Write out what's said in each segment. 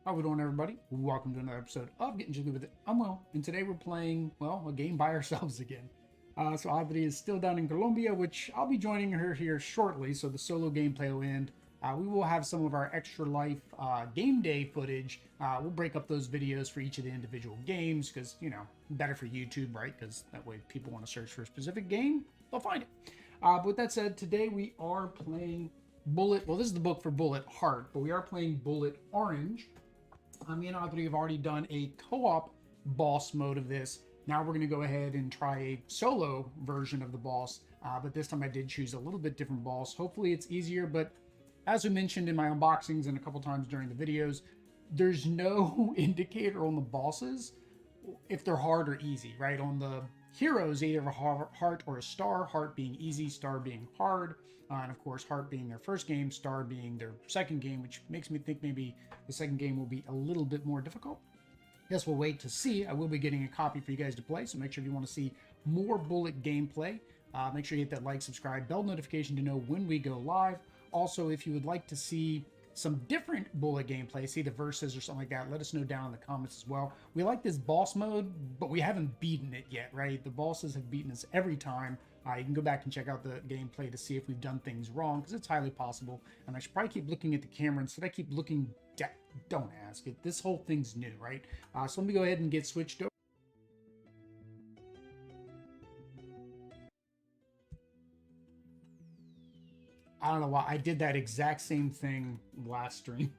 How we doing, everybody? Welcome to another episode of Getting Jiggy with It. I'm Will, and today we're playing, well, a game by ourselves again. So Audrey is still down in Colombia, which I'll be joining her here shortly, so the solo gameplay will end. We will have some of our extra life game day footage. We'll break up those videos for each of the individual games, because, you know, better for YouTube, right? Because that way people want to search for a specific game, they'll find it. But with that said, today we are playing Bullet, well, this is the book for Bullet Heart, but we are playing Bullet Orange. Me and Audrey have already done a co-op boss mode of this. Now we're going to go ahead and try a solo version of the boss, but this time I did choose a little bit different boss. Hopefully it's easier, but as we mentioned in my unboxings and a couple times during the videos, there's no indicator on the bosses if they're hard or easy, right? On the heroes, either a heart or a star, heart being easy, star being hard, and of course heart being their first game, star being their second game, which makes me think maybe the second game will be a little bit more difficult. Guess we'll wait to see. I will be getting a copy for you guys to play, so make sure if you want to see more Bullet gameplay, make sure you hit that like, subscribe, bell notification to know when we go live. Also, if you would like to see some different Bullet gameplay, see the verses or something like that, let us know down in the comments as well. We like this boss mode, but we haven't beaten it yet, right? The bosses have beaten us every time. You can go back and check out the gameplay to see if we've done things wrong, because it's highly possible. And I should probably keep looking at the camera instead I keep looking down. Don't ask it. This whole thing's new, right? So let me go ahead and get switched over. I don't know why I did that exact same thing last stream.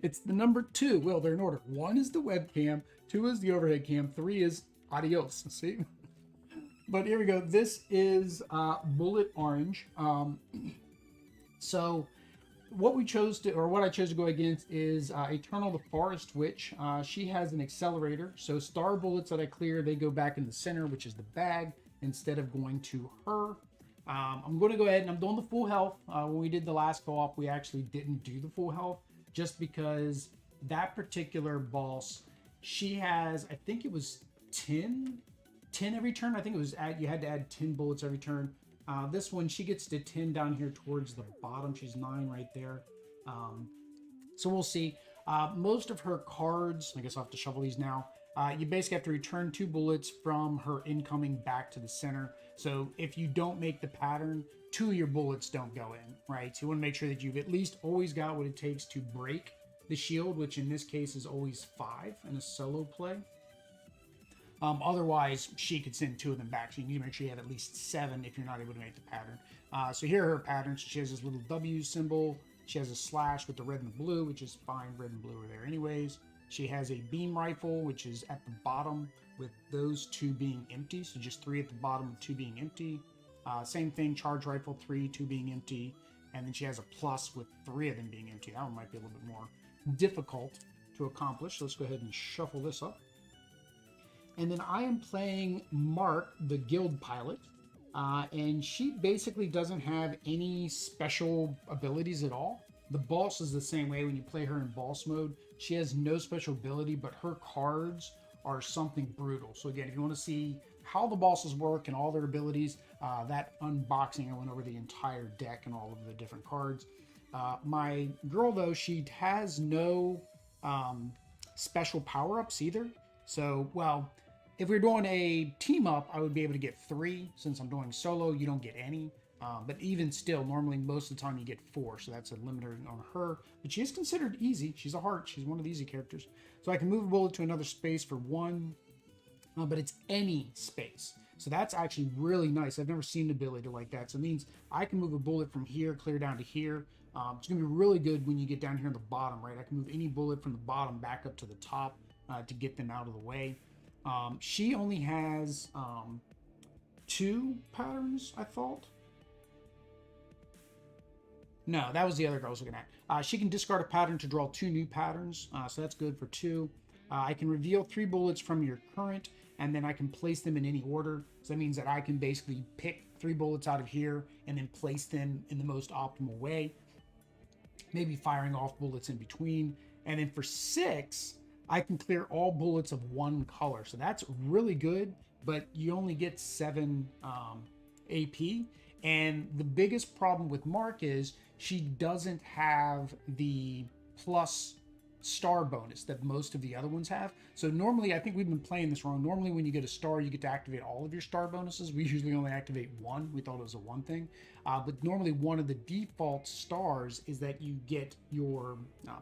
It's the number 2. Well, they're in order. 1 is the webcam, 2 is the overhead cam, 3 is adios. See? But here we go. This is Bullet Orange. So what we chose to, or what I chose to go against is Eternal the Forest Witch. She has an accelerator. So star bullets that I clear, they go back in the center, which is the bag, instead of going to her. I'm going to go ahead and I'm doing the full health. When we did the last co-op, we actually didn't do the full health just because that particular boss, she has, I think it was 10 every turn. I think it was, you had to add 10 bullets every turn. This one, she gets to 10 down here towards the bottom. She's 9 right there. So we'll see. Most of her cards, I guess I'll have to shuffle these now. You basically have to return 2 bullets from her incoming back to the center. So if you don't make the pattern, 2 of your bullets don't go in, right? So you want to make sure that you've at least always got what it takes to break the shield, which in this case is always 5 in a solo play. Otherwise, she could send 2 of them back. So you need to make sure you have at least 7 if you're not able to make the pattern. So here are her patterns. She has this little W symbol. She has a slash with the red and the blue, which is fine. Red and blue are there anyways. She has a beam rifle, which is at the bottom with those 2 being empty. So just 3 at the bottom with 2 being empty. Same thing, charge rifle, 3, 2 being empty. And then she has a plus with 3 of them being empty. That one might be a little bit more difficult to accomplish. So let's go ahead and shuffle this up. And then I am playing Marc, the Guild Pilot. And she basically doesn't have any special abilities at all. The boss is the same way when you play her in boss mode. She has no special ability, but her cards are something brutal. So again, if you want to see how the bosses work and all their abilities, that unboxing, I went over the entire deck and all of the different cards. My girl, though, she has no special power-ups either. So, well, if we're doing a team up, I would be able to get 3. Since I'm doing solo, you don't get any. But even still, normally most of the time you get 4, so that's a limiter on her. But she is considered easy. She's a heart. She's one of the easy characters. So I can move a bullet to another space for 1, but it's any space. So that's actually really nice. I've never seen an ability like that. So it means I can move a bullet from here, clear down to here. It's going to be really good when you get down here in the bottom, right? I can move any bullet from the bottom back up to the top to get them out of the way. She only has 2 patterns, I thought. No, that was the other girl I was looking at. She can discard a pattern to draw 2 new patterns, so that's good for 2. I can reveal 3 bullets from your current, and then I can place them in any order. So that means that I can basically pick 3 bullets out of here and then place them in the most optimal way. Maybe firing off bullets in between. And then for 6, I can clear all bullets of 1 color. So that's really good, but you only get 7 AP. And the biggest problem with Marc is she doesn't have the plus star bonus that most of the other ones have. So normally, I think we've been playing this wrong. Normally, when you get a star, you get to activate all of your star bonuses. We usually only activate one. We thought it was a one thing. But normally, one of the default stars is that you get your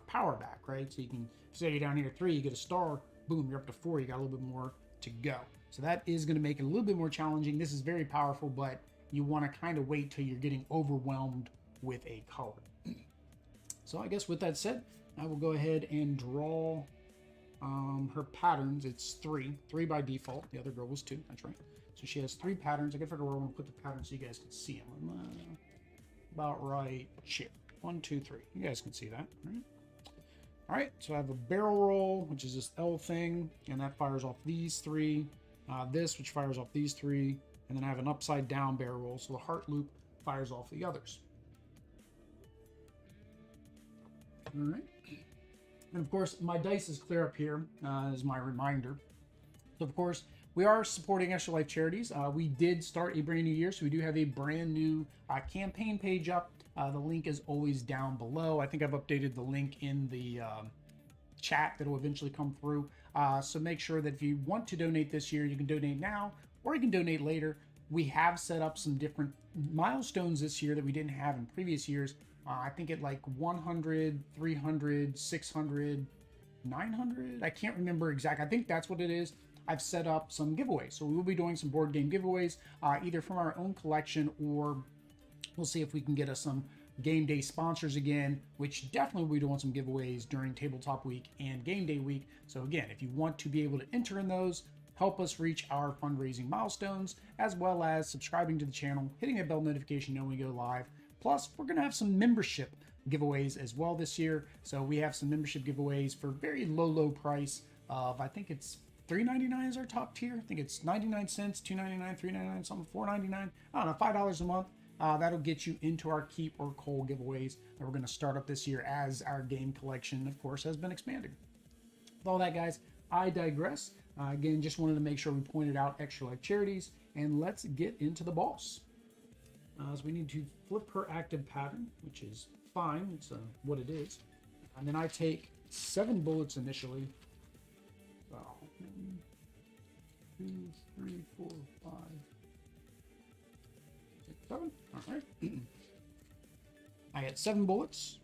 power back, right? So you can say you're down here 3, you get a star, boom, you're up to 4. You got a little bit more to go. So that is going to make it a little bit more challenging. This is very powerful, but you want to kind of wait till you're getting overwhelmed with a color. So I guess with that said, I will go ahead and draw her patterns. It's 3 by default. The other girl was 2. That's right. So she has 3 patterns. I gotta figure out where I want to put the patterns so you guys can see them. About right here. 1, 2, 3. You guys can see that, right? All right. So I have a barrel roll, which is this L thing, and that fires off these 3. This, which fires off these 3, and then I have an upside down barrel roll, so the heart loop fires off the others. All right. And of course, my dice is clear up here as my reminder. So of course, we are supporting Extra Life Charities. We did start a brand new year, so we do have a brand new campaign page up. The link is always down below. I think I've updated the link in the chat that will eventually come through. So make sure that if you want to donate this year, you can donate now or you can donate later. We have set up some different milestones this year that we didn't have in previous years. I think at like 100, 300, 600, 900. I can't remember exactly. I think that's what it is. I've set up some giveaways. So we will be doing some board game giveaways, either from our own collection, or we'll see if we can get us some game day sponsors again, which definitely we'll be doing some giveaways during tabletop week and game day week. So again, if you want to be able to enter in those, help us reach our fundraising milestones, as well as subscribing to the channel, hitting a bell notification knowing we go live. Plus, we're going to have some membership giveaways as well this year. So we have some membership giveaways for very low price of, I think it's $3.99 is our top tier. I think it's 99 cents, $2.99, $3.99, something, $4.99. I don't know, $5 a month. That'll get you into our keep or coal giveaways that we're going to start up this year as our game collection, of course, has been expanding. With all that, guys, I digress. Again, just wanted to make sure we pointed out Extra Life Charities, and let's get into the boss. So we need to flip her active pattern, which is fine. It's what it is. And then I take 7 bullets initially. So, 1, 2, 3, 4, 5, 6, 7. All right. I get 7 bullets.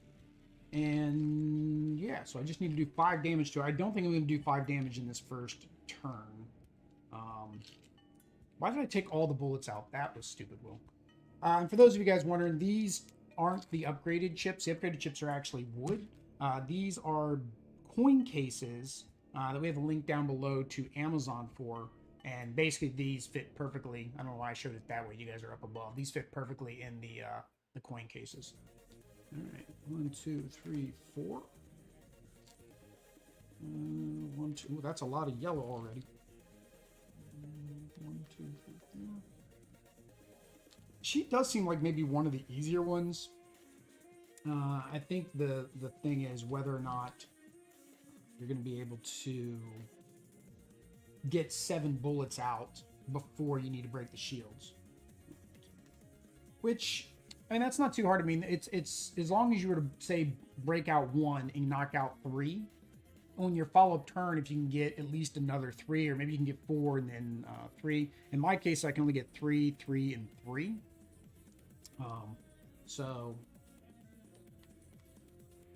And yeah, so I just need to do 5 damage to her. I don't think I'm going to do 5 damage in this first turn. Why did I take all the bullets out? That was stupid, Will. And for those of you guys wondering, these aren't the upgraded chips. The upgraded chips are actually wood. These are coin cases that we have a link down below to Amazon for. And basically these fit perfectly. I don't know why I showed it that way. You guys are up above. These fit perfectly in the coin cases. All right, 1, 2, 3, 4. 1, 2. Ooh, that's a lot of yellow already. 1, 2, 3, 4. She does seem like maybe one of the easier ones. I think the thing is whether or not you're going to be able to get 7 bullets out before you need to break the shields. Which, I mean, that's not too hard. I mean, it's as long as you were to say break out 1 and knock out 3 on your follow-up turn, if you can get at least another 3, or maybe you can get 4 and then 3. In my case, I can only get 3, 3, and 3.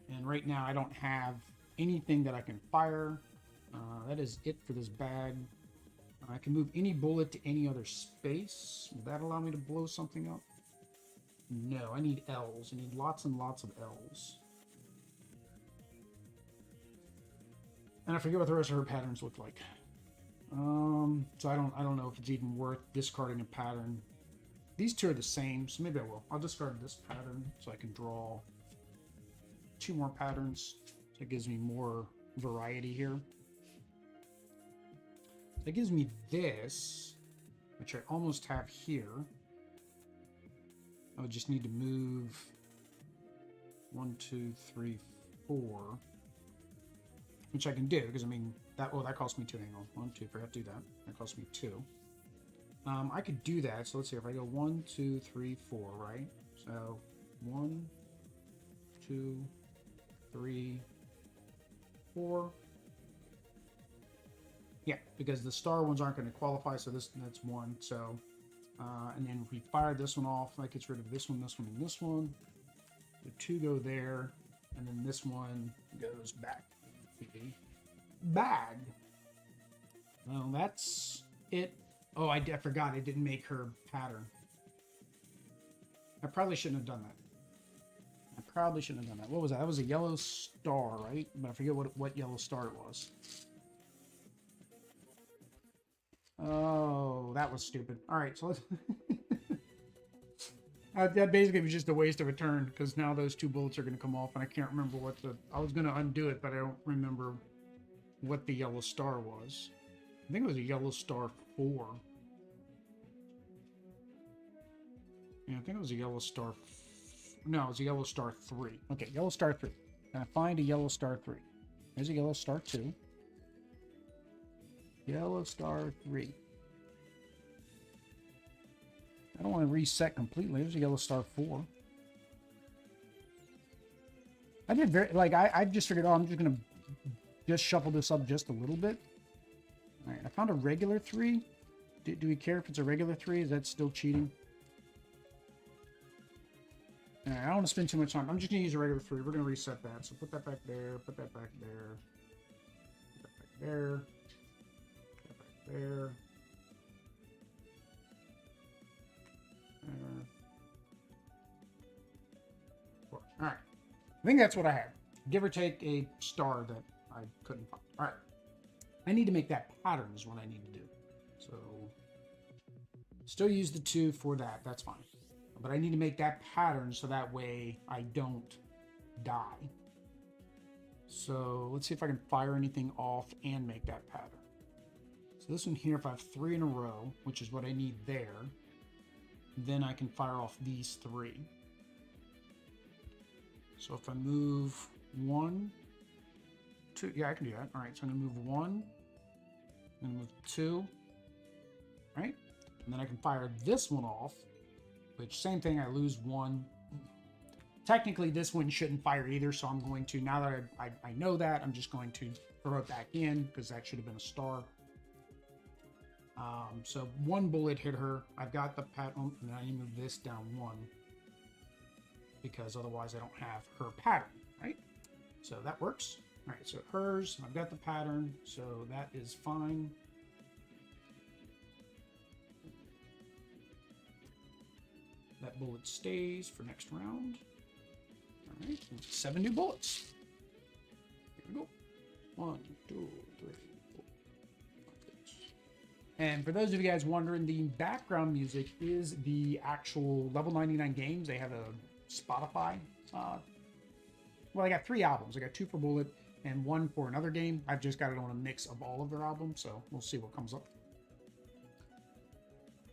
And right now I don't have anything that I can fire. That is it for this bag. I can move any bullet to any other space. Will that allow me to blow something up? No, I need L's. I need lots and lots of L's. And I forget what the rest of her patterns look like. So I don't know if it's even worth discarding a pattern. These 2 are the same, so maybe I will. I'll discard this pattern so I can draw 2 more patterns. So it gives me more variety here. That gives me this, which I almost have here. I would just need to move 1, 2, 3, 4, which I can do because I mean that. Oh, that cost me 2. Hang on, 1, 2. Forgot to do that. That cost me 2. I could do that. So let's see if I go 1, 2, 3, 4. Right. So 1, 2, 3, 4. Yeah, because the star ones aren't going to qualify, so that's 1. So, and then if we fire this one off, that gets rid of this one, and this one. The 2 go there, and then this one goes back to the bag. Well, that's it. Oh, I forgot I didn't make her pattern. I probably shouldn't have done that. What was that? That was a yellow star, right? But I forget what yellow star it was. Oh, that was stupid. All right, so let's... that basically was just a waste of a turn, because now those 2 bullets are going to come off, and I can't remember what the... I was going to undo it, but I don't remember what the yellow star was. I think it was a yellow star 4. Yeah, I think it was a yellow star... No, it was a yellow star 3. Okay, yellow star 3. Can I find a yellow star 3? There's a yellow star 2. Yellow star 3. I don't want to reset completely. There's a yellow star 4. I did very... Like, I just figured, oh, I'm just going to just shuffle this up just a little bit. All right, I found a regular 3. Do we care if it's a regular 3? Is that still cheating? All right, I don't want to spend too much time. I'm just going to use a regular 3. We're going to reset that. So put that back there. Put that back there. Put that back there. Put that back there. All right. I think that's what I had. Give or take a star that I couldn't find. All right. I need to make that pattern is what I need to do. So still use the 2 for that. That's fine. But I need to make that pattern so that way I don't die. So let's see if I can fire anything off and make that pattern. So this one here, if I have 3 in a row, which is what I need there, then I can fire off these 3. So if I move 1, 2, yeah, I can do that. All right, so I'm gonna move 1, and move 2, right? And then I can fire this one off, which same thing, I lose 1. Technically, this one shouldn't fire either, so I'm going to, now that I know that, I'm just going to throw it back in, because that should have been a star. So 1 bullet hit her. I've got the pattern, and then I need to move this down 1, because otherwise I don't have her pattern, right? So that works. All right, so hers, I've got the pattern, so that is fine. That bullet stays for next round. All right, 7 new bullets. Here we go. 1, 2, 3, 4, 5, 6. And for those of you guys wondering, the background music is the actual Level 99 games. They have a Spotify. Well, I got 3 albums. I got 2 for Bullet and 1 for another game. I've just got it on a mix of all of their albums, so we'll see what comes up.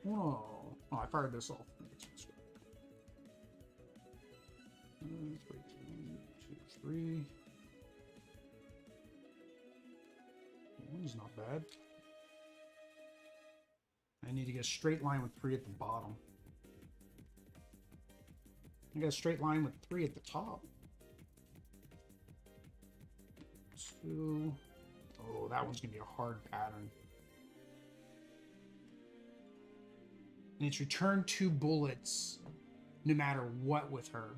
Oh, I fired this off. 1, 2, 3. 1's not bad. I need to get a straight line with 3 at the bottom. I got a straight line with 3 at the top. 2. Oh, that one's gonna be a hard pattern. And it's return 2 bullets no matter what with her.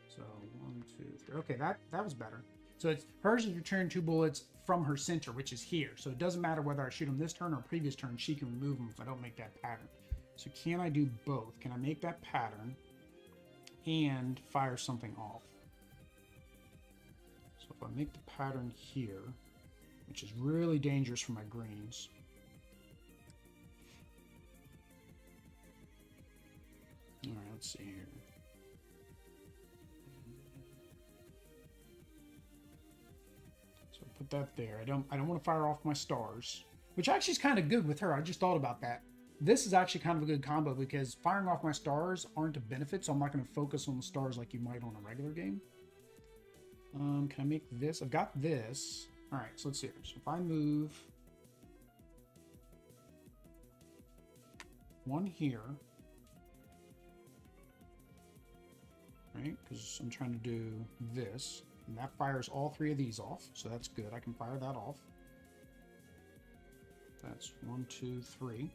So 1, 2, 3. Okay, that was better. So it's hers is return 2 bullets from her center, which is here. So it doesn't matter whether I shoot them this turn or previous turn, she can remove them if I don't make that pattern. So can I do both? Can I make that pattern and fire something off? So if I make the pattern here, which is really dangerous for my greens. All right, let's see here. So put that there. I don't want to fire off my stars, which actually is kind of good with her. I just thought about that. This is actually kind of a good combo because firing off my stars aren't a benefit, so I'm not going to focus on the stars like you might on a regular game. Can I make this? I've got this. All right, so let's see here. So if I move 1 here, right? Because I'm trying to do this. And that fires all 3 of these off, so that's good. I can fire that off. That's 1, 2, 3.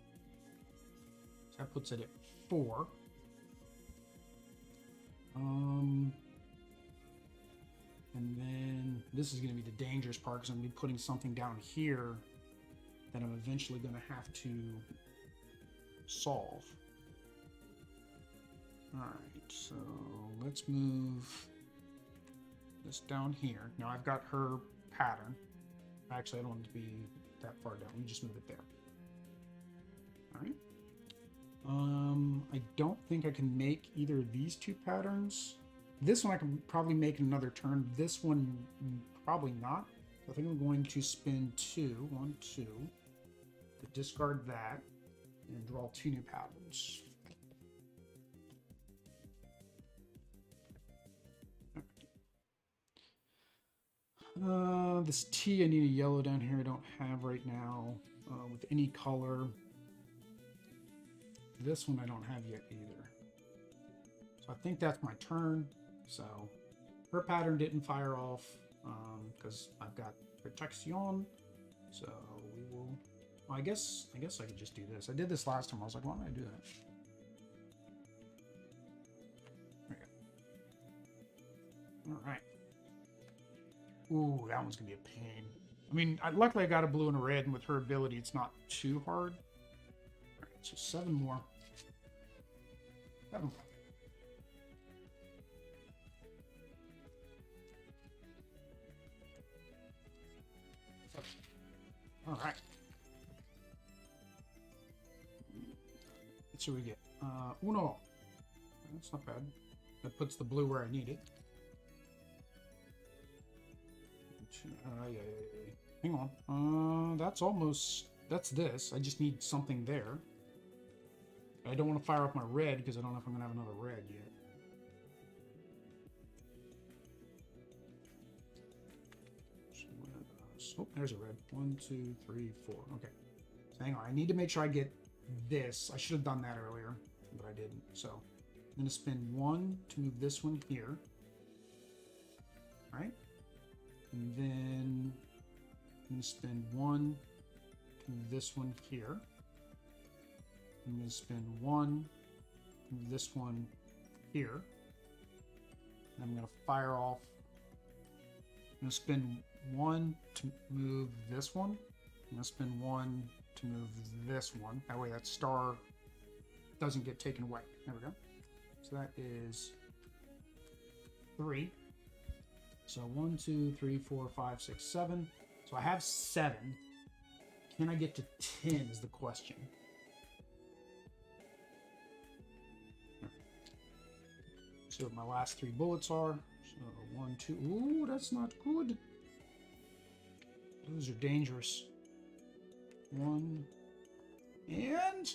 So that puts it at 4. And then this is going to be the dangerous part because I'm going to be putting something down here that I'm eventually going to have to solve. Alright, so let's move this down here. Now I've got her pattern. Actually, I don't want it to be that far down. Let me just move it there. Alright. I don't think I can make either of these 2 patterns. This one I can probably make in another turn. This one, probably not. I think I'm going to spin 2. 1, 2. To discard that and draw 2 new patterns. This T, I need a yellow down here I don't have right now with any color. This one I don't have yet either. So I think that's my turn. So her pattern didn't fire off because I've got protection. So we will. Well, I guess I could just do this. I did this last time. I was like, why don't I do that? There we go. All right. Ooh, that one's gonna be a pain. I mean, luckily I got a blue and a red, and with her ability, it's not too hard. All right, so 7 more. 7 more. All right. Let's see what we get. Uno. That's not bad. That puts the blue where I need it. Yeah. Hang on. That's almost... That's this. I just need something there. I don't want to fire off my red because I don't know if I'm going to have another red yet. Oh, there's a red. 1, 2, 3, 4. Okay. So hang on. I need to make sure I get this. I should have done that earlier, but I didn't. So I'm going to spin 1 to move this one here. All right. And then I'm going to spin 1 to move this one here. I'm going to spin 1 to move this one here. And I'm going to fire off. I'm going to spin 1 to move this one. I'm going to spin 1 to move this one. That way that star doesn't get taken away. There we go. So that is 3. So 1, 2, 3, 4, 5, 6, 7. So I have 7. Can I get to 10 is the question. See what my last 3 bullets are. So 1, 2. Ooh, that's not good. Those are dangerous. 1 and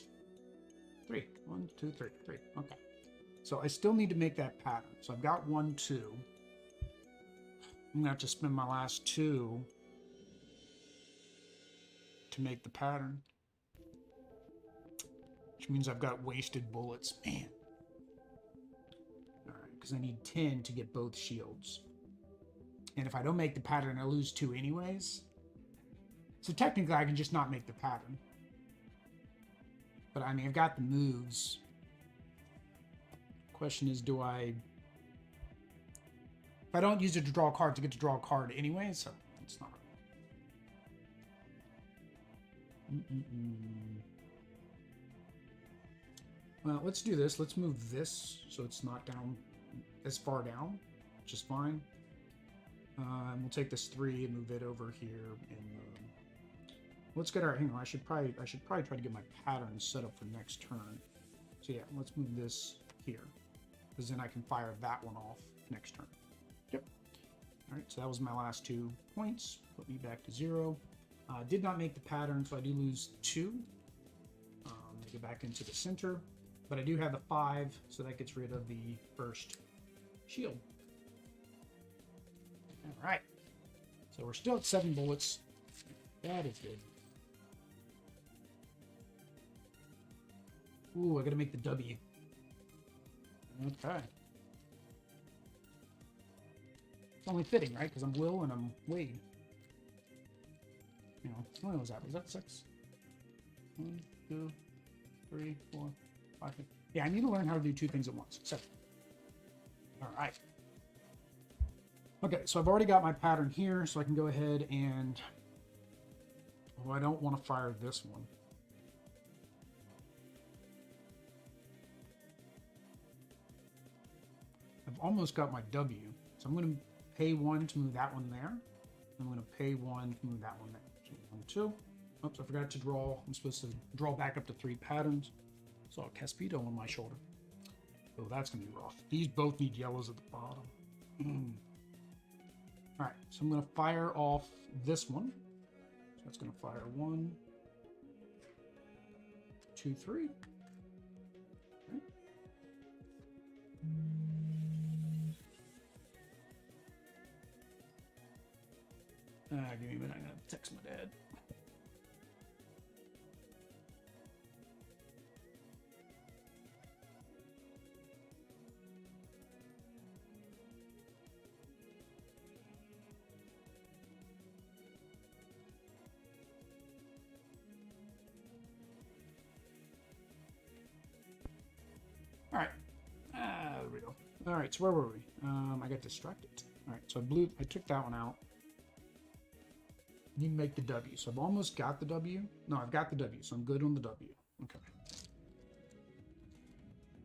3. 1, 2, 3. 3. Okay. So I still need to make that pattern. So I've got 1, 2. I'm going to have to spend my last 2 to make the pattern. Which means I've got wasted bullets. Man. Alright, because I need 10 to get both shields. And if I don't make the pattern, I lose 2 anyways. So technically, I can just not make the pattern. But I mean, I've got the moves. Question is, do I... If I don't use it to draw a card, I get to draw a card anyway, so it's not... Well, let's do this. Let's move this so it's not down as far down, which is fine. And we'll take this 3 and move it over here. And let's get our... Hang on, I should probably try to get my pattern set up for next turn. So yeah, let's move this here, because then I can fire that one off next turn. Yep. All right, so that was my last 2 points. Put me back to 0. Did not make the pattern, so I do lose 2. To get back into the center. But I do have the 5, so that gets rid of the first shield. All right. So we're still at 7 bullets. That is good. Ooh, I gotta make the W. Okay. It's only fitting, right? Because I'm Will and I'm Wade. You know, what was that? Was that 6? 1, 2, 3, 4, 5, 6. Yeah, I need to learn how to do 2 things at once. 7. All right. Okay, so I've already got my pattern here, so I can go ahead and... Well, I don't want to fire this one. I've almost got my W, so I'm going to pay 1 to move that one there. I'm going to pay 1 to move that one there. So 1, 2. Oops, I forgot to draw. I'm supposed to draw back up to 3 patterns. Saw a Caspito on my shoulder. Oh, that's going to be rough. These both need yellows at the bottom. All right, so I'm going to fire off this one. So that's going to fire 1, 2, 3. Okay. Give me a minute. I'm going to text my dad. All right. There we go. All right, so where were we? I got distracted. All right, so I took that one out. You make the W. So I've almost got the W. No, I've got the W, so I'm good on the W. Okay.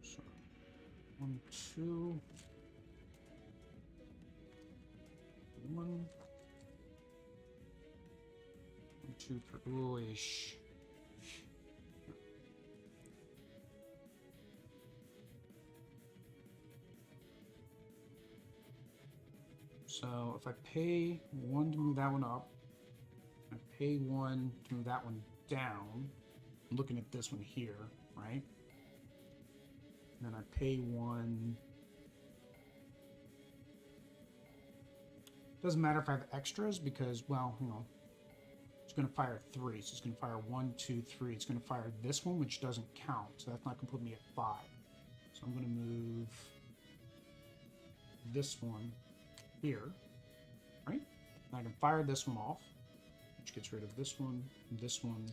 So 1, 2, 1, 2, 3. Ooh-ish. So if I pay 1 to move that one up, I pay 1 to move that one down. I'm looking at this one here, right? And then I pay 1. Doesn't matter if I have extras because, well, you know, it's going to fire 3. So it's going to fire 1, 2, 3. It's going to fire this one, which doesn't count. So that's not going to put me at 5. So I'm going to move this one here, right? And I can fire this one off, which gets rid of this one, this one,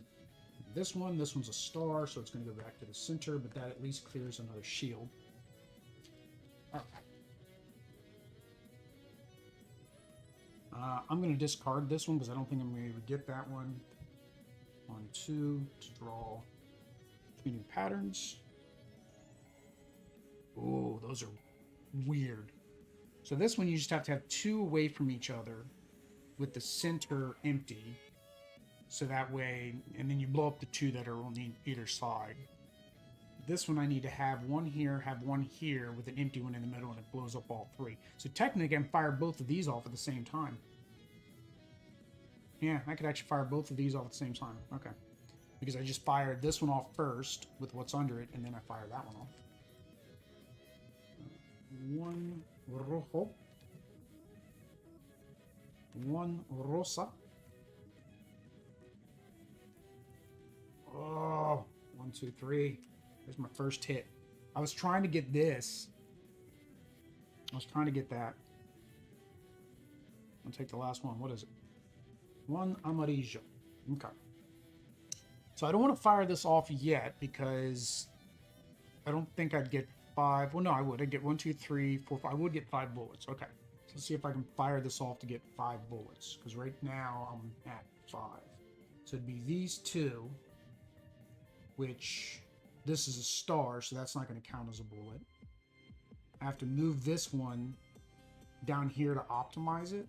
this one. This one's a star, so it's going to go back to the center, but that at least clears another shield. All right. I'm going to discard this one because I don't think I'm going to be able to get that one. 1, 2 to draw 2 new patterns. Oh, those are weird. So this one you just have to have 2 away from each other with the center empty. So that way, and then you blow up the 2 that are on either side. This one I need to have 1 here, have 1 here with an empty one in the middle, and it blows up all 3. So technically I can fire both of these off at the same time. Yeah, I could actually fire both of these off at the same time. Okay. Because I just fired this one off first with what's under it, and then I fire that one off. 1 rojo, 1 rosa. Oh, 1, 2, 3. There's my first hit. I was trying to get this. I was trying to get that. I'll take the last one. What is it? 1 amarillo. Okay. So I don't want to fire this off yet because I don't think I'd get 5. Well, no, I would. I'd get 1, 2, 3, 4, 5. I would get 5 bullets. Okay. So let's see if I can fire this off to get 5 bullets. Because right now I'm at 5. So it'd be these 2, which this is a star, so that's not going to count as a bullet. I have to move this one down here to optimize it.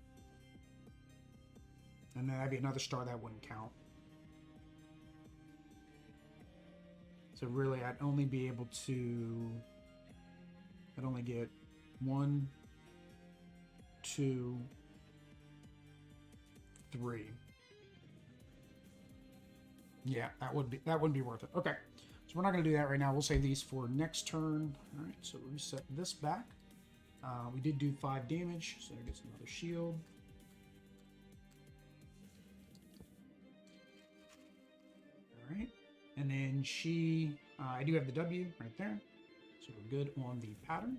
And then that'd be another star that wouldn't count. So really, I'd only be able to... I'd only get 1, 2, 3. Yeah, that wouldn't be worth it. Okay, so we're not going to do that right now. We'll save these for next turn. All right, so reset this back. We did do 5 damage, so it gets another shield. All right, and then she, I do have the W right there, so we're good on the pattern.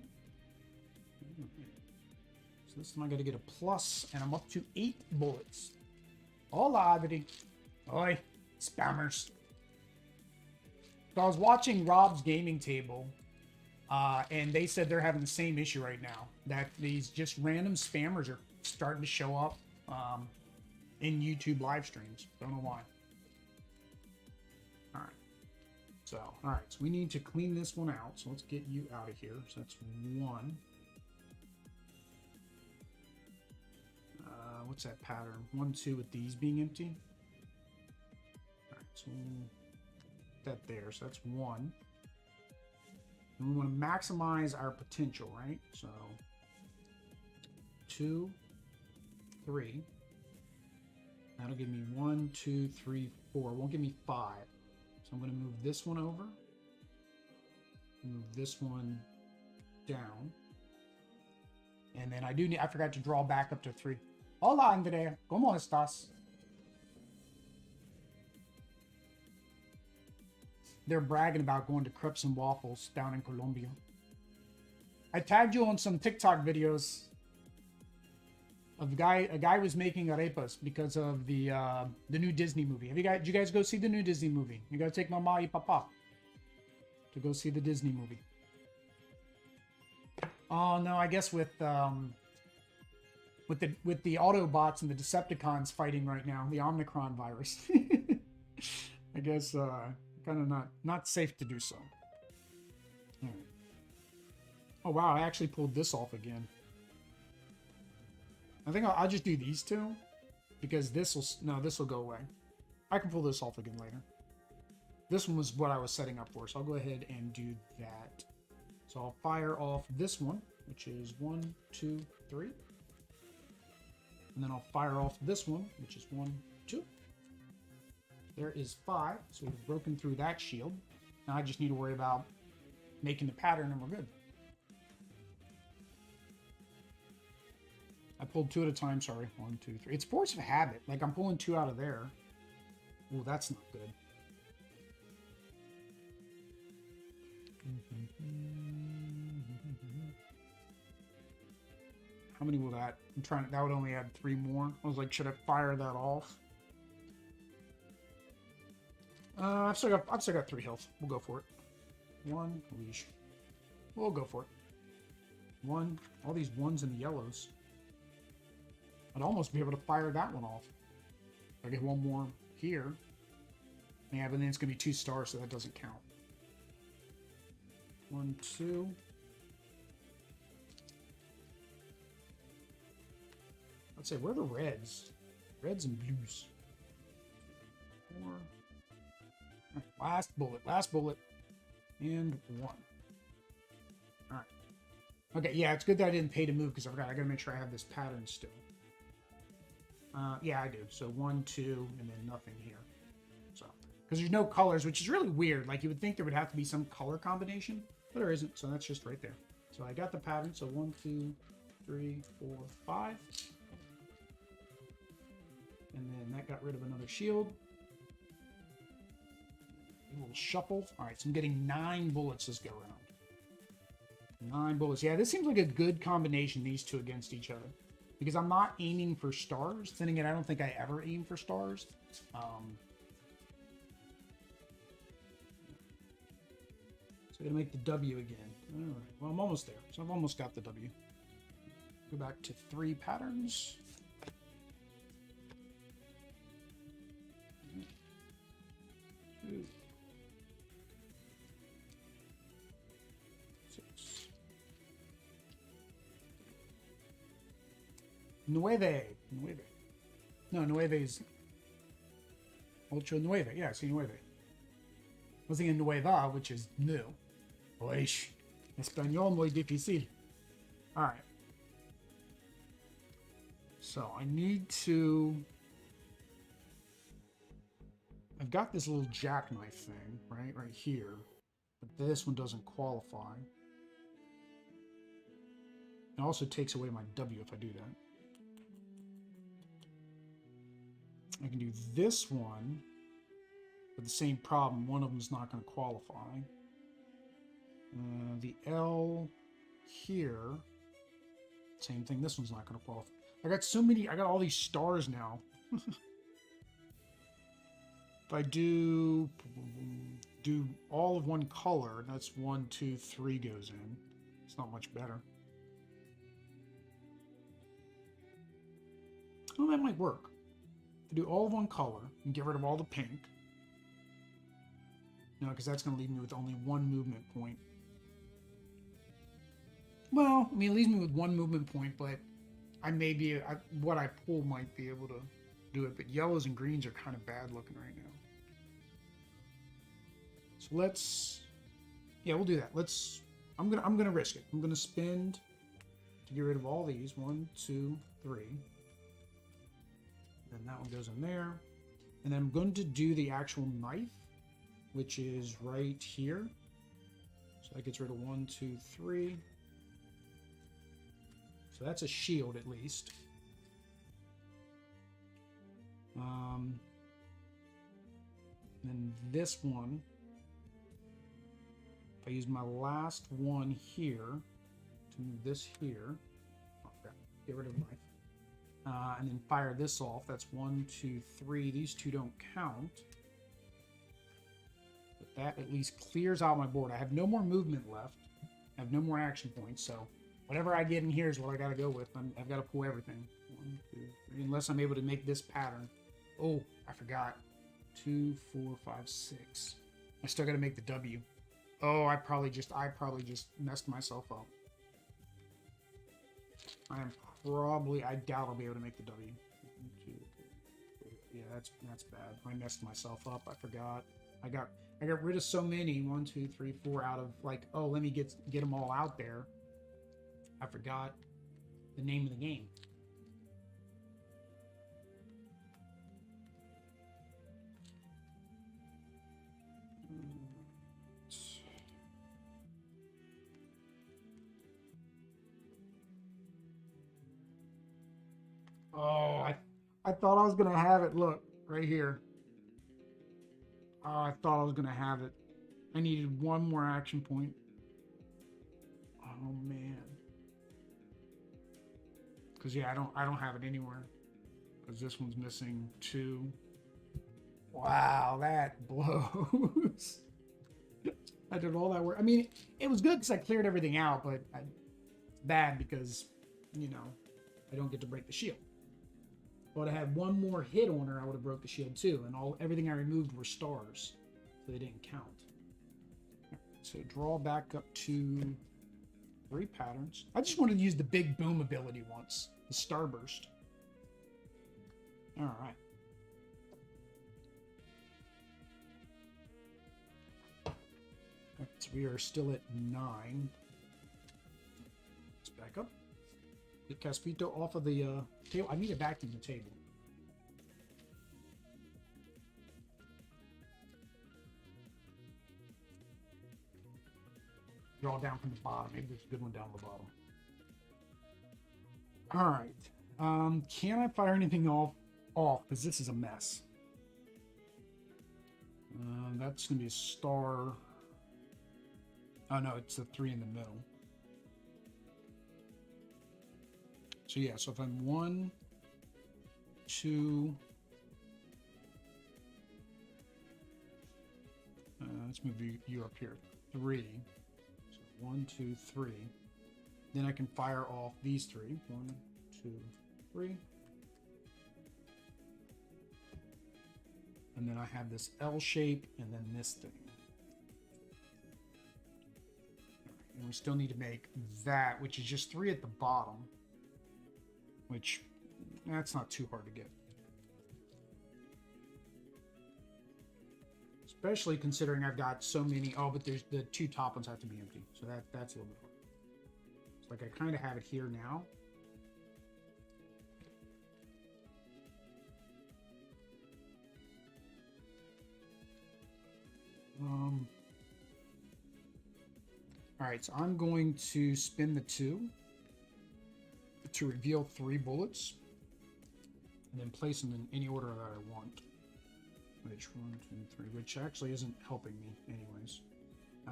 So So this time I got to get a plus, and I'm up to 8 bullets. Hola, Adri. Oi, spammers. So I was watching Rob's gaming table, and they said they're having the same issue right now. That these just random spammers are starting to show up in YouTube live streams. Don't know why. All right. So, all right. So we need to clean this one out. So let's get you out of here. So that's 1. What's that pattern? 1, 2 with these being empty. All right. So that there. So that's 1. And we want to maximize our potential, right? So 2, 3. That'll give me 1, 2, 3, 4. It won't give me 5. So I'm going to move this one over. Move this one down. And then I forgot to draw back up to 3. Hola, Andrea. ¿Cómo estás? They're bragging about going to Crepes and Waffles down in Colombia. I tagged you on some TikTok videos of a guy was making arepas because of the new Disney movie. Did you guys go see the new Disney movie? You gotta take mama y papa to go see the Disney movie. Oh no, I guess with the Autobots and the Decepticons fighting right now, the Omicron virus. I guess kind of not safe to do so. All right. Oh wow, I actually pulled this off again. I think I'll just do these 2 because this will go away. I can pull this off again later. This one was what I was setting up for, so I'll go ahead and do that. So I'll fire off this one, which is 1, 2, 3. And then I'll fire off this one, which is 1, 2. There is 5, so we've broken through that shield. Now I just need to worry about making the pattern and we're good. I pulled 2 at a time, sorry. 1, 2, 3. It's force of habit. Like I'm pulling 2 out of there. Oh, that's not good. How many will that? That would only add 3 more. I was like, should I fire that off? I've still got 3 health. We'll go for it. 1 leash. We'll go for it. 1. All these 1s and the yellows. I'd almost be able to fire that one off. I get 1 more here. Yeah, but then it's gonna be 2 stars, so that doesn't count. 1, 2. Let's say, where are the reds? Reds and blues. 4. Last bullet. And 1. Alright. Okay, yeah, it's good that I didn't pay to move because I forgot. I gotta make sure I have this pattern still. Yeah, I do. So 1, 2, and then nothing here. So, because there's no colors, which is really weird. Like, you would think there would have to be some color combination, but there isn't. So that's just right there. So I got the pattern. So 1, 2, 3, 4, 5. And then that got rid of another shield. A little shuffle. All right, so I'm getting 9 bullets this go around. 9 bullets. Yeah, this seems like a good combination, these 2 against each other. Because I'm not aiming for stars. Then again, I don't think I ever aim for stars. So I'm going to make the W again. All right, well, I'm almost there. So I've almost got the W. Go back to 3 patterns. 2. 6. Nueve. No, nueve is ocho nueve. Yeah, sí, nueve. I was thinking nueva, which is new. Oish. Español muy difícil. Alright. So I need to... I've got this little jackknife thing, right here. But this one doesn't qualify. It also takes away my W if I do that. I can do this one, but the same problem. One of them is not going to qualify. The L here Same thing, this one's not going to qualify. I got so many, I got all these stars now. If I do all of one color, that's 1, 2, 3 goes in. It's not much better. Oh, that might work. To do all of one color and get rid of all the pink. No, because that's going to leave me with only one movement point. Well, I mean, it leaves me with one movement point, but I may be, what I pull might be able to do it. But yellows and greens are kind of bad looking right now. So let's, yeah, we'll do that. Let's, I'm gonna risk it. I'm gonna spend to get rid of all these. 1, 2, 3. Then that one goes in there. And then I'm going to do the actual knife, which is right here. So that gets rid of 1, 2, 3. So that's a shield at least. Then this one, if I use my last one here to move this here, okay, get rid of the knife, and then fire this off. That's 1, 2, 3. These two don't count. But that at least clears out my board. I have no more movement left. I have no more action points, so whatever I get in here is what I got to go with. I've got to pull everything. 1, 2, 3, unless I'm able to make this pattern. Oh, I forgot. 2, 4, 5, 6. I still got to make the W. Oh, I probably just messed myself up. I doubt I'll be able to make the W. 1, 2, 3, 4. Yeah, that's bad. I messed myself up. I forgot. I got rid of so many. 1, 2, 3, 4 out of like, oh, let me get them all out there. I forgot the name of the game. Oh, I thought I was gonna have it. Look, right here. Oh, I thought I was gonna have it. I needed one more action point. Oh man. Because yeah, I don't have it anywhere. Because this one's missing 2. Wow, that blows. I did all that work. I mean, it was good because I cleared everything out, but it's bad because, you know, I don't get to break the shield. But I had one more hit on her, I would have broke the shield too, and everything I removed were stars, so they didn't count. So draw back up to 3 patterns. I just wanted to use the big boom ability once, the starburst. All right. So we are still at 9. Let's back up. Get Caspito off of the table. I need it back to the table. Draw down from the bottom. Maybe there's a good one down the bottom. All right. Can I fire anything off? Because this is a mess. That's going to be a star. Oh, no, it's the 3 in the middle. So, yeah, so if I'm 1, 2... let's move you up here. 3. So 1, 2, 3. Then I can fire off these 3. 1, 2, 3. And then I have this L shape and then this thing. And we still need to make that, which is just 3 at the bottom. Which, that's not too hard to get. Especially considering I've got so many. Oh, but there's the 2 top ones have to be empty. So that's a little bit hard. It's like I kind of have it here now. All right, so I'm going to spin the 2 to reveal 3 bullets, and then place them in any order that I want. Which 1, 2, 3, which actually isn't helping me, anyways.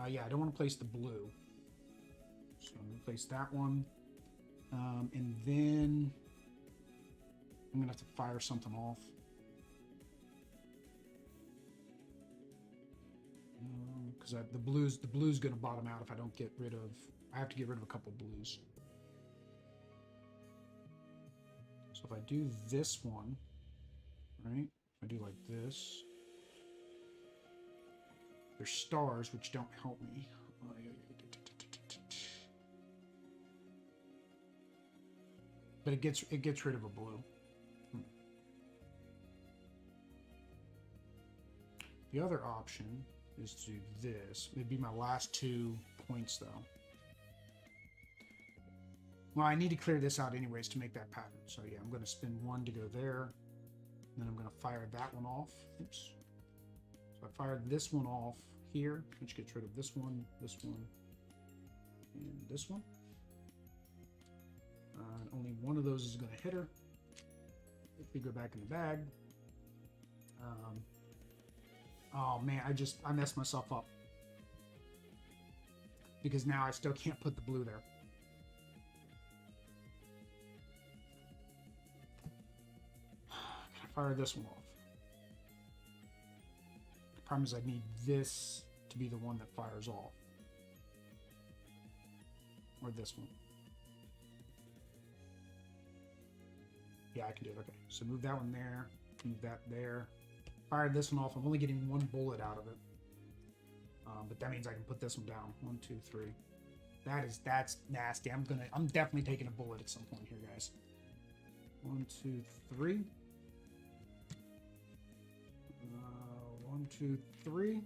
Yeah, I don't want to place the blue, so I'm going to place that one, And then I'm gonna have to fire something off. Because the blue's gonna bottom out if I don't get rid of. I have to get rid of a couple blues. So if I do this one, right? If I do like this, there's stars which don't help me. But it gets rid of a blue. The other option is to do this. It'd be my last 2 points though. Well, I need to clear this out anyways to make that pattern. So yeah, I'm going to spin 1 to go there. And then I'm going to fire that one off. Oops. So I fired this one off here, which gets rid of this one, and this one. Only one of those is going to hit her. If we go back in the bag. Oh man, I messed myself up. Because now I still can't put the blue there. Can I fire this one off? The problem is I need this to be the one that fires off. Or this one. Yeah, I can do it. Okay, so move that one there, move that there. Fire this one off. I'm only getting 1 bullet out of it, but that means I can put this one down. 1, 2, 3. That's nasty. I'm definitely taking a bullet at some point here, guys. 1, 2, 3. 1, 2, 3.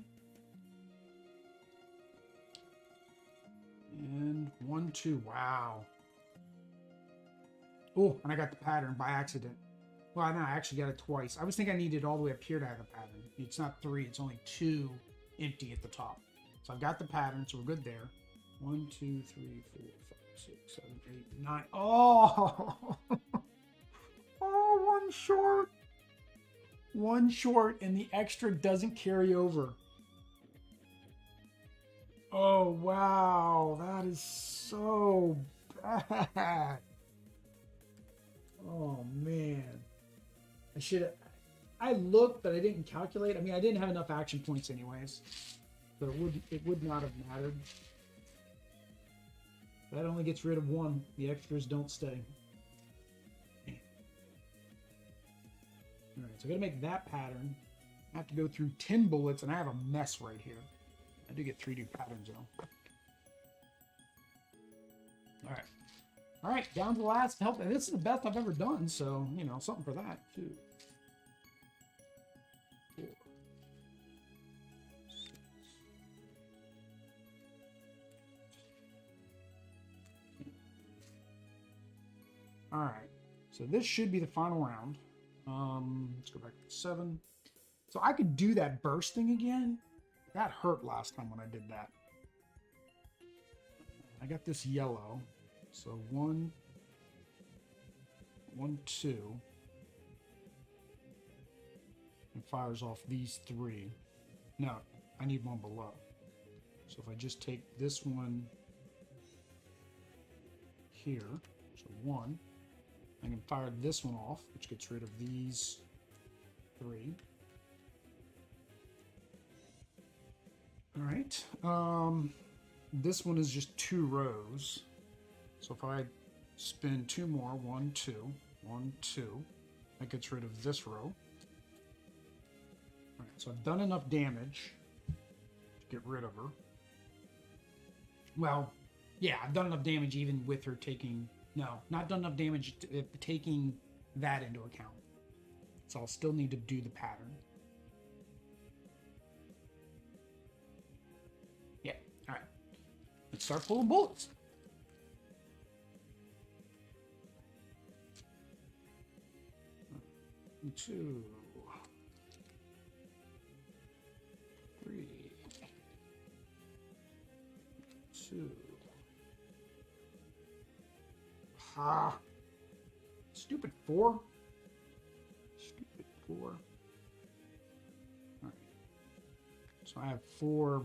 And 1, 2. Wow. Oh, and I got the pattern by accident. Well, no, I actually got it twice. I was thinking I needed all the way up here to have the pattern. It's not 3, it's only 2 empty at the top. So I've got the pattern, so we're good there. 1, 2, 3, 4, 5, 6, 7, 8, 9. Oh! Oh, 1 short. 1 short, and the extra doesn't carry over. Oh, wow. That is so bad. Oh, man. I looked, but I didn't calculate. I mean, I didn't have enough action points anyways. So it would not have mattered. That only gets rid of 1. The extras don't stay. Alright, so I gotta make that pattern. I have to go through 10 bullets, and I have a mess right here. I do get 3 new patterns though. Alright. Alright, down to the last help. And this is the best I've ever done, so, you know, something for that, too. 4, 6. Alright, so this should be the final round. Let's go back to 7. So I could do that burst thing again. That hurt last time when I did that. I got this yellow. So 1, 2. And fires off these 3. No, I need 1 below. So if I just take this one here, so 1, I can fire this one off, which gets rid of these 3. All right. This one is just 2 rows. So if I spin 2 more, 1, 2, 1, 2, that gets rid of this row. All right, so I've done enough damage to get rid of her. Well, yeah, I've done enough damage even with her taking... No, not done enough damage taking that into account. So I'll still need to do the pattern. Yeah, all right. Let's start pulling bullets. Two, 3, 2. Ah, stupid 4. Stupid 4. All right. So I have 4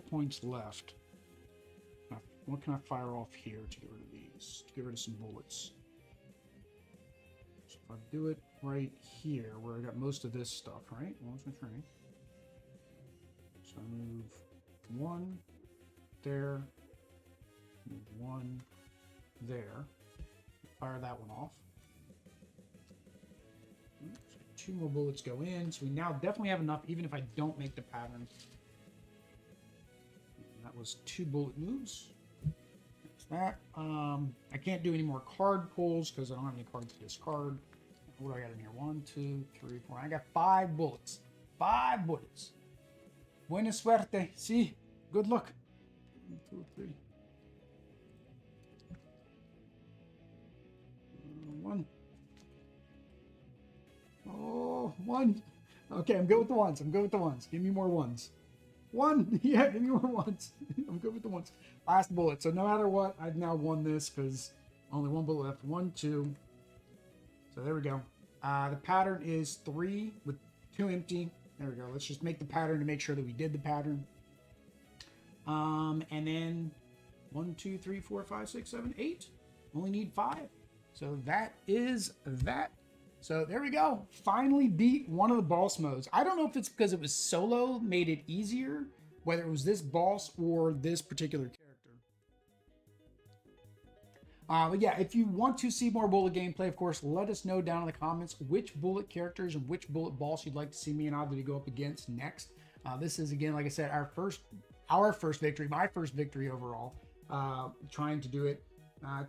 points left. Now, what can I fire off here to get rid of these? this to get rid of some bullets. So if I do it right here, where I got most of this stuff, right? Where's my train? So I move 1 there, move 1 there. Fire that one off. So 2 more bullets go in, so we now definitely have enough, even if I don't make the pattern. And that was 2 bullet moves. That's that. I can't do any more card pulls because I don't have any cards to discard. What do I got in here? 1, 2, 3, 4. I got 5 bullets. 5 bullets. Buena suerte. See? Good luck. 1, 2, 3. 1. Oh, 1. Okay, I'm good with the ones. I'm good with the ones. Give me more ones. 1. Yeah, give me more ones. I'm good with the ones. Last bullet. So no matter what, I've now won this because only 1 bullet left. 1, 2. So there we go. The pattern is 3 with 2 empty. There we go. Let's just make the pattern to make sure that we did the pattern. And then 1, 2, 3, 4, 5, 6, 7, 8. Only need 5. So that is that. So there we go. Finally beat one of the boss modes. I don't know if it's because it was solo made it easier, whether it was this boss or this particular character. But yeah, if you want to see more bullet gameplay, of course, let us know down in the comments which bullet characters and which bullet boss you'd like to see me and Oddly go up against next. This is, again, like I said, our first victory, my first victory overall, trying to do it.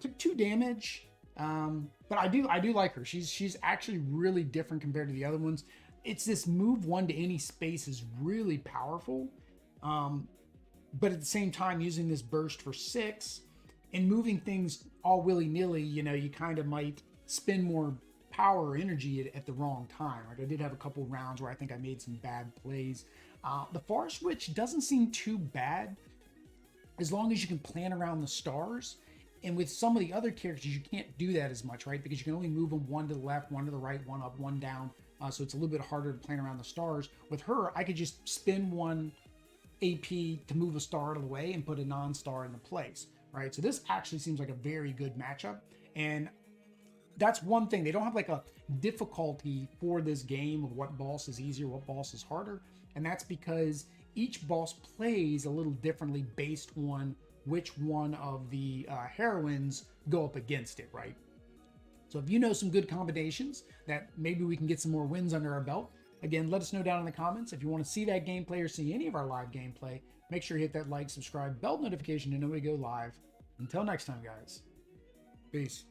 Took 2 damage, but I do like her. She's actually really different compared to the other ones. It's this move 1 to any space is really powerful, but at the same time, using this burst for 6 and moving things all willy-nilly, you know, you kind of might spend more power or energy at the wrong time. Like I did have a couple rounds where I think I made some bad plays. The far switch doesn't seem too bad as long as you can plan around the stars. And with some of the other characters, you can't do that as much, right? Because you can only move them 1 to the left, 1 to the right, 1 up, 1 down. So it's a little bit harder to plan around the stars. With her, I could just spin 1 AP to move a star out of the way and put a non-star into place, right? So this actually seems like a very good matchup. And that's one thing. They don't have like a difficulty for this game of what boss is easier, what boss is harder. And that's because each boss plays a little differently based on which one of the heroines go up against it, right? So if you know some good combinations that maybe we can get some more wins under our belt, again, let us know down in the comments. If you want to see that gameplay or see any of our live gameplay, make sure you hit that like, subscribe, bell notification to know we go live. Until next time, guys. Peace.